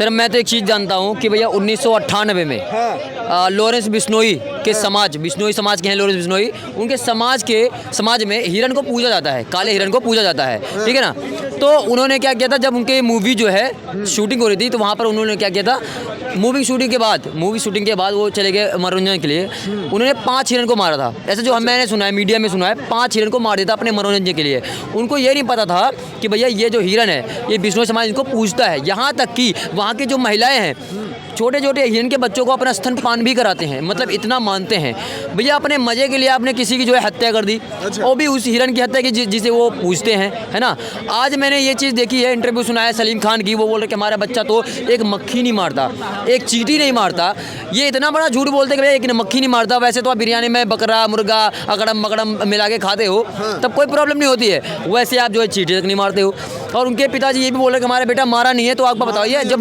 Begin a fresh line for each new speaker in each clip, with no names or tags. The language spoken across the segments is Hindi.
सर मैं तो एक चीज़ जानता हूँ कि भैया 1998 में लॉरेंस बिश्नोई के समाज, बिश्नोई समाज के हैं लॉरेंस बिश्नोई, उनके समाज में हिरन को पूजा जाता है, काले हिरन को पूजा जाता है, ठीक है ना। तो उन्होंने क्या किया था, जब उनके मूवी जो है शूटिंग हो रही थी तो वहाँ पर उन्होंने क्या किया था, मूवी शूटिंग के बाद वो चले गए मनोरंजन के लिए, उन्होंने 5 हिरन को मारा था। ऐसे जो मैंने सुना है, मीडिया में सुना है, 5 हिरन को मार दिया था अपने मनोरंजन के लिए। उनको ये नहीं पता था कि भैया ये जो हिरन है ये बिश्नोई समाज इनको पूजता है। यहाँ तक कि वहाँ की जो महिलाएं हैं छोटे छोटे हिरन के बच्चों को अपना स्तनपान भी कराते हैं, मतलब इतना मानते हैं। भैया अपने मज़े के लिए आपने किसी की जो है हत्या कर दी, वो भी उस हिरन की हत्या की जिसे वो पूजते हैं, है ना। आज मैंने ये चीज़ देखी है, इंटरव्यू सुना है सलीम खान की, वो बोल रहे कि हमारा बच्चा तो एक मक्खी नहीं मारता, एक चींटी नहीं मारता। ये इतना बड़ा झूठ बोलते कि भैया एक मक्खी नहीं मारता। वैसे तो आप बिरयानी में बकरा मुर्गा अगड़म मगड़म मिला के खाते हो तब कोई प्रॉब्लम नहीं होती है, वैसे आप जो है चींटी तक नहीं मारते हो। और उनके पिताजी ये भी बोल रहे कि हमारा बेटा मारा नहीं है। तो आपको बताइए, जब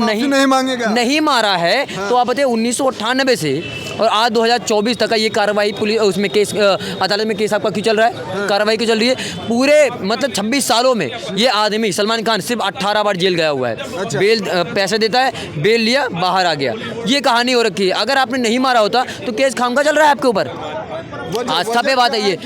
नहीं मारा है तो आप बताइए 1998 से और आज 2024 तक का ये कार्रवाई पुलिस उसमें केस अदालत में केस आपका क्यों चल रहा है, कार्रवाई क्यों चल रही है? पूरे मतलब 26 सालों में ये आदमी सलमान खान सिर्फ 18 बार जेल गया हुआ है। बेल पैसे देता है, बेल लिया, बाहर आ गया, ये कहानी हो रखी है। अगर आपने नहीं मारा होता तो केस खामखा चल रहा है आपके ऊपर। आस्था पे बात है ये।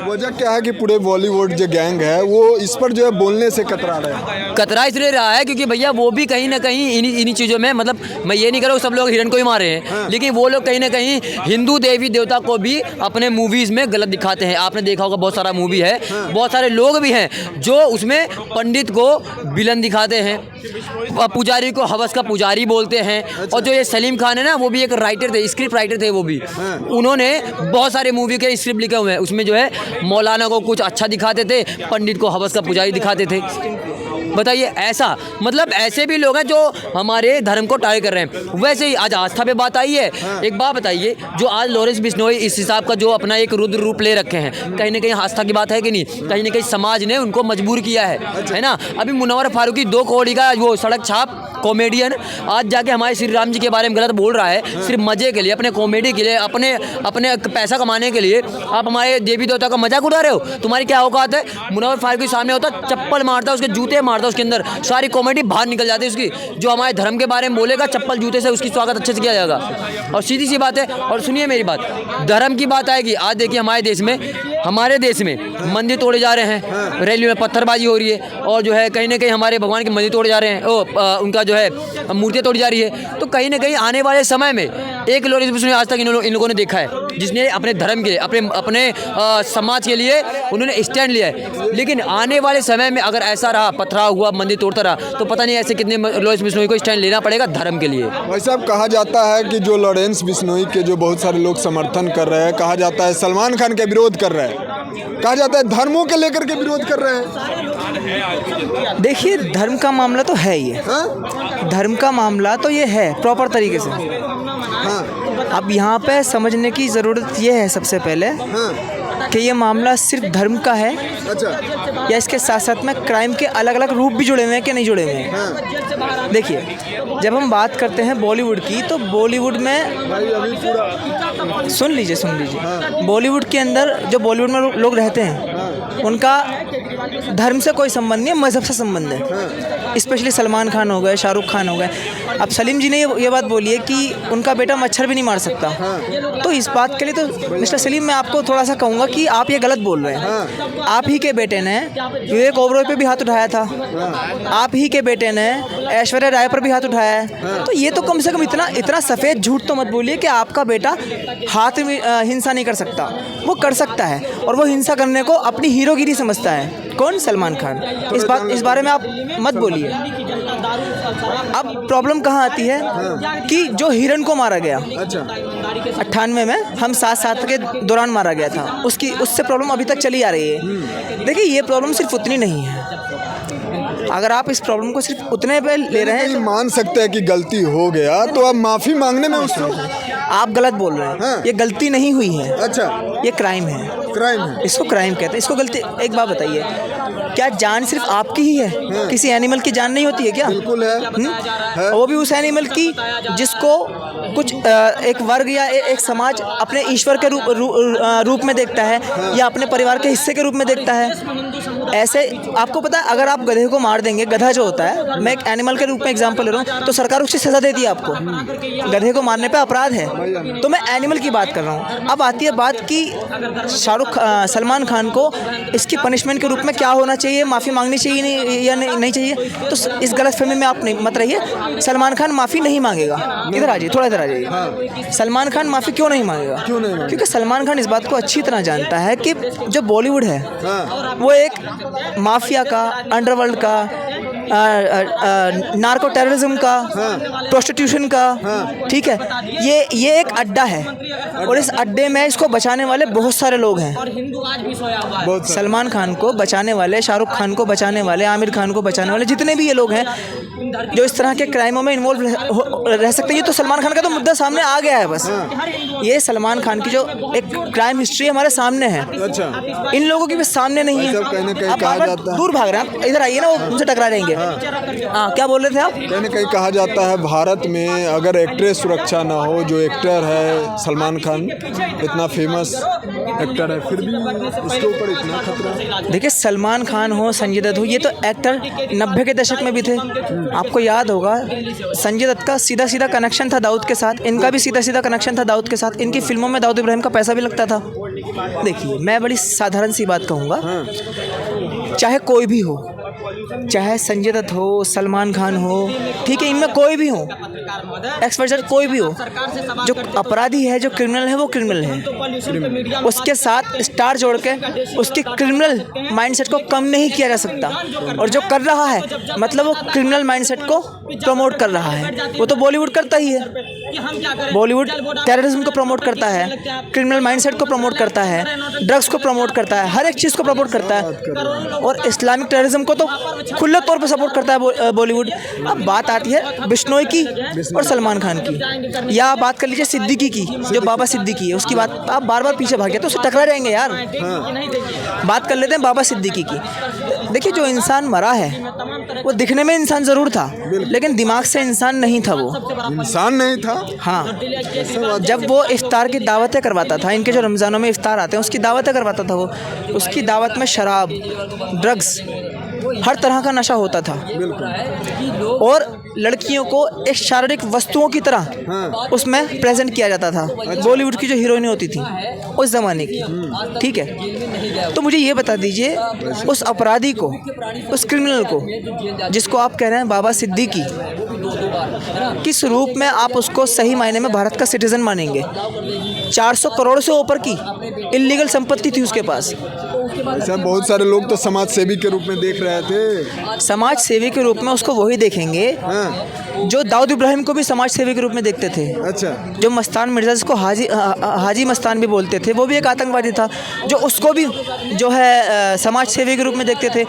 वजह क्या है कि पूरे बॉलीवुड जो गैंग है वो इस पर जो है बोलने से कतरा रहा है।
कतरा इसलिए रहा है क्योंकि भैया वो भी कहीं ना कहीं इन्हीं चीज़ों में, मतलब मैं ये नहीं कह रहा हूँ सब लोग हिरन को ही मारे हैं, लेकिन वो लोग कहीं ना कहीं हिंदू देवी देवता को भी अपने मूवीज़ में गलत दिखाते हैं। आपने देखा होगा बहुत सारा मूवी है, बहुत सारे लोग भी हैं जो उसमें पंडित को विलन दिखाते हैं, पुजारी को हवस का पुजारी बोलते हैं। और जो ये सलीम खान है ना, वो भी एक राइटर थे, स्क्रिप्ट राइटर थे वो भी। उन्होंने बहुत सारे मूवी के स्क्रिप्ट लिखे हुए हैं, उसमें जो है मौलाना को कुछ अच्छा दिखाते थे, पंडित को हवस का पुजारी दिखाते थे। बताइए, ऐसा मतलब ऐसे भी लोग हैं जो हमारे धर्म को टाई कर रहे हैं। वैसे ही आज आस्था पे बात आई है। एक बात बताइए, जो आज लॉरेंस बिश्नोई इस हिसाब का जो अपना एक रुद्र रूप ले रखे हैं, कहीं ना कहीं आस्था की बात है कि नहीं? कहीं ना कहीं समाज ने उनको मजबूर किया है ना। अभी मुनव्वर फारूकी 2 करोड़ का वो सड़क छाप कॉमेडियन आज जाके हमारे श्री राम जी के बारे में गलत बोल रहा है, सिर्फ मजे के लिए, अपने कॉमेडी के लिए, अपने पैसा कमाने के लिए। आप हमारे देवी देवता का मजाक उड़ा रहे हो। तुम्हारी क्या औकात है? मुनव्वर फारूकी सामने होता, चप्पल मारता, उसके जूते मारता, उसके अंदर सारी कॉमेडी बाहर निकल जाती है उसकी। जो हमारे धर्म के बारे में बोलेगा चप्पल जूते से उसकी स्वागत अच्छे से किया जाएगा। और सीधी सी बात है, और सुनिए मेरी बात, धर्म की बात आएगी। आज देखिए हमारे देश में मंदिर तोड़े जा रहे हैं, रैली में पत्थरबाजी हो रही है, और जो है कहीं ना कहीं हमारे भगवान के मंदिर तोड़े जा रहे हैं, उनका जो है मूर्तियाँ तोड़ी जा रही है। तो कहीं ना कहीं आने वाले समय में एक लॉरेंस बिश्नोई आज तक इन लोगों ने देखा है जिसने अपने धर्म के लिए, अपने समाज के लिए उन्होंने स्टैंड लिया है। लेकिन आने वाले समय में अगर ऐसा रहा, पथराव हुआ, मंदिर तोड़ता रहा, तो पता नहीं ऐसे कितने लॉरेंस बिश्नोई को स्टैंड लेना पड़ेगा धर्म के लिए।
वैसे अब कहा जाता है कि जो लॉरेंस बिश्नोई के जो बहुत सारे लोग समर्थन कर रहे हैं, कहा जाता है सलमान खान के विरोध कर रहे हैं, कहा जाता है धर्मों के लेकर के विरोध कर रहे हैं।
देखिए, धर्म का मामला तो है ही है, धर्म का मामला तो ये है प्रॉपर तरीके से। अब यहाँ पे समझने की ज़रूरत ये है सबसे पहले कि ये मामला सिर्फ धर्म का है, या इसके साथ साथ में क्राइम के अलग अलग रूप भी जुड़े हुए हैं कि नहीं जुड़े हुए हैं। देखिए, जब हम बात करते हैं बॉलीवुड की, तो बॉलीवुड में सुन लीजिए बॉलीवुड के अंदर जो बॉलीवुड में लोग रहते हैं उनका धर्म से कोई संबंध नहीं है, मज़हब से संबंध है। स्पेशली सलमान खान हो गए, शाहरुख खान हो गए। अब सलीम जी ने ये बात बोली है कि उनका बेटा मच्छर भी नहीं मार सकता। तो इस बात के लिए तो मिस्टर सलीम, मैं आपको थोड़ा सा कहूँगा कि आप ये गलत बोल रहे हैं। आप ही के बेटे ने विवेक ओबरॉय पे भी हाथ उठाया था, आप ही के बेटे ने ऐश्वर्या राय पर भी हाथ उठाया है। तो ये तो कम से कम इतना सफ़ेद झूठ तो मत बोलिए कि आपका बेटा हाथ में हिंसा नहीं कर सकता। वो कर सकता है, और वो हिंसा करने को अपनी हीरोगिरी समझता है। कौन? सलमान खान। इस बारे में आप मत बोलिए। अब प्रॉब्लम कहाँ आती है कि जो हिरन को मारा गया 98 में, हम 7 के दौरान मारा गया था, उससे प्रॉब्लम अभी तक चली आ रही है। देखिए, ये प्रॉब्लम सिर्फ उतनी नहीं है। अगर आप इस प्रॉब्लम को सिर्फ उतने पे ले रहे हैं,
मान सकते हैं कि गलती हो गया, तो आप माफ़ी मांगने में
आप गलत बोल रहे हैं। ये गलती नहीं हुई है, ये क्राइम है। इसको क्राइम कहते हैं, इसको गलती। एक बात बताइए, क्या जान सिर्फ आपकी ही है? किसी एनिमल की जान नहीं होती है क्या?
बिल्कुल है।
वो भी उस एनिमल की जिसको कुछ एक वर्ग या एक समाज अपने ईश्वर के रूप में देखता है, या अपने परिवार के हिस्से के रूप में देखता है। ऐसे आपको पता है, अगर आप गधे को मार देंगे, गधा जो होता है, मैं एक एनिमल के रूप में एग्जांपल ले रहा हूँ, तो सरकार उसकी सज़ा देती है आपको। गधे को मारने पे अपराध है, तो मैं एनिमल की बात कर रहा हूँ। अब आती है बात कि सलमान खान को इसकी पनिशमेंट के रूप में क्या होना चाहिए, माफ़ी मांगनी चाहिए नहीं या नहीं चाहिए। तो इस गलतफहमी में आप नहीं मत रहिए। सलमान खान माफ़ी नहीं मांगेगा। इधर आ जाइए, थोड़ा इधर आ जाइए। सलमान खान माफ़ी क्यों नहीं मांगेगा? क्योंकि सलमान खान इस बात को अच्छी तरह जानता है कि जो बॉलीवुड है वो एक माफिया का, अंडरवर्ल्ड का, नार्को टेररिज्म का, प्रोस्टिट्यूशन का, ठीक है, ये एक अड्डा है और इस अड्डे में इसको बचाने वाले बहुत सारे लोग हैं। सलमान खान को बचाने वाले, शाहरुख खान को बचाने वाले, आमिर खान को बचाने वाले जितने भी ये लोग हैं जो इस तरह के क्राइमों में इन्वॉल्व रह सकते हैं, ये तो सलमान खान का तो मुद्दा सामने आ गया है। बस ये सलमान खान की जो एक क्राइम हिस्ट्री हमारे सामने है,
अच्छा,
इन लोगों की भी सामने नहीं है। आप बार-बार दूर भाग रहे हैं, आप इधर आइए ना, वो मुझसे टकरा जाएंगे। हाँ, क्या बोल रहे थे आप?
कहीं ना कहीं कहा जाता है भारत में अगर एक्ट्रेस सुरक्षा ना हो, जो एक्टर है सलमान खान इतना फेमस एक्टर है, फिर भी उसके ऊपर इतना खतरा।
देखिए, सलमान खान हो, संजय दत्त हो, ये तो एक्टर 90 के दशक में भी थे। आपको याद होगा संजय दत्त का सीधा सीधा कनेक्शन था दाऊद के साथ, इनका भी सीधा सीधा कनेक्शन था दाऊद के साथ। इनकी फिल्मों में दाऊद इब्राहिम का पैसा भी लगता था। देखिए, मैं बड़ी साधारण सी बात कहूँगा, चाहे कोई भी हो, चाहे संजय दत्त हो, सलमान खान हो, ठीक है, इनमें कोई भी हो, एक्स-वाई-ज़ेड कोई भी हो, जो अपराधी है, जो क्रिमिनल है, वो क्रिमिनल है। उसके साथ स्टार जोड़ के उसके क्रिमिनल माइंडसेट को कम नहीं किया जा सकता। और जो कर रहा है, मतलब वो क्रिमिनल माइंडसेट को प्रमोट कर रहा है। वो तो बॉलीवुड करता ही है। बॉलीवुड टेररिज्म को प्रमोट करता है, क्रिमिनल माइंडसेट को प्रमोट करता है, ड्रग्स को प्रमोट करता है, हर एक चीज़ को प्रमोट करता है। और इस्लामिक टेररिज्म को तो खुले तौर पर सपोर्ट करता है बॉलीवुड। अब बात आती है बिश्नोई की और सलमान खान की, या बात कर लीजिए सिद्दीकी की, जो बाबा सिद्दीकी है, उसकी बात आप बार बार पीछे भागे तो उससे टकरा जाएंगे यार। बात कर लेते हैं बाबा सिद्दीकी की। देखिए, जो इंसान मरा है वो दिखने में इंसान ज़रूर था, लेकिन दिमाग से इंसान नहीं था। वो
इंसान नहीं था।
हाँ, जब वो इफ्तार की दावतें करवाता था, इनके जो रमज़ानों में इफ्तार आते हैं उसकी दावतें करवाता था वो, उसकी दावत में शराब, ड्रग्स, हर तरह का नशा होता था। और लड़कियों को एक शारीरिक वस्तुओं की तरह उसमें प्रेजेंट किया जाता था। बॉलीवुड की जो हीरोइनें होती थी उस ज़माने की, ठीक है। तो मुझे ये बता दीजिए, उस अपराधी को, उस क्रिमिनल को, जिसको आप कह रहे हैं बाबा सिद्दीकी, किस रूप में आप उसको सही मायने में भारत का सिटीज़न मानेंगे? 400 करोड़ से ऊपर की इल्लीगल संपत्ति थी उसके पास।
ऐसा बहुत सारे लोग तो समाज सेवी के रूप में देख रहे थे।
समाज सेवी के रूप में उसको वही देखेंगे जो दाऊद इब्राहिम को भी समाज सेवी के रूप में देखते थे।
अच्छा,
जो मस्तान मिर्ज़ा, जिसको हाजी मस्तान भी बोलते थे, वो भी एक आतंकवादी था, जो उसको भी जो है समाज सेवी के रूप में देखते थे।